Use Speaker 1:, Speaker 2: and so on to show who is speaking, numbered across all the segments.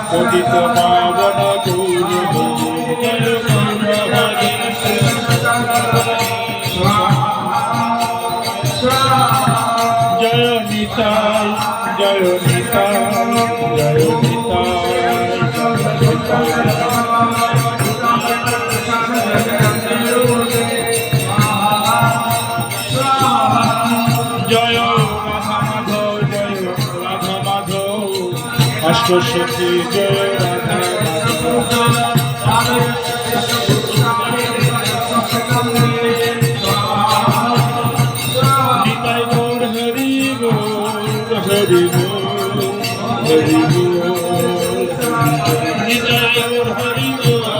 Speaker 1: পতিত পাবন গৌর জয় গৌর হরি জয় নিতাই জয় নিতাই জয় নিতাই জয় মহামাধব জয় রাধা মাধব অষ্টসখী জয় রাধা নিতাই গৌর হরি গৌর হরি গৌর হরি গৌর নিতাই গৌর হরি গৌর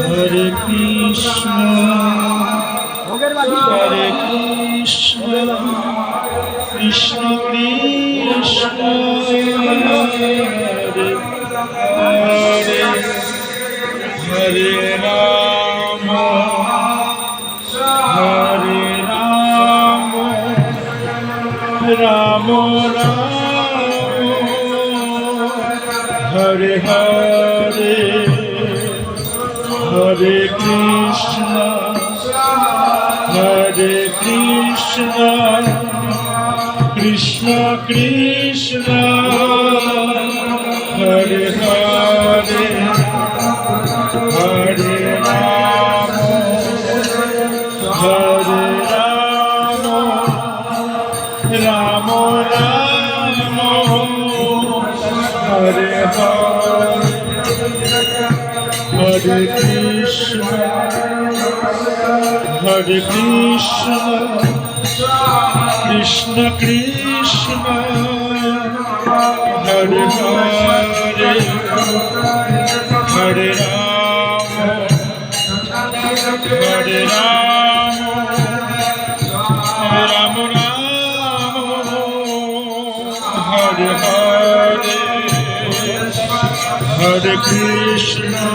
Speaker 1: হরে কৃষ্ণ হরে কৃষ্ণ কৃষ্ণ কৃষ্ণ হরে হরে হরে রাম হরে রাম রাম রাম হরে হরে হরে কৃষ্ণ কৃষ্ণ কৃষ্ণ হরে হরে হরে রাম হরে রাম রাম রাম হরে হরে হরে কৃষ্ণ কৃষ্ণ কৃষ্ণ হরে হরে হরে রাম হরে রাম রাম রাম হরে হরে হরে কৃষ্ণ।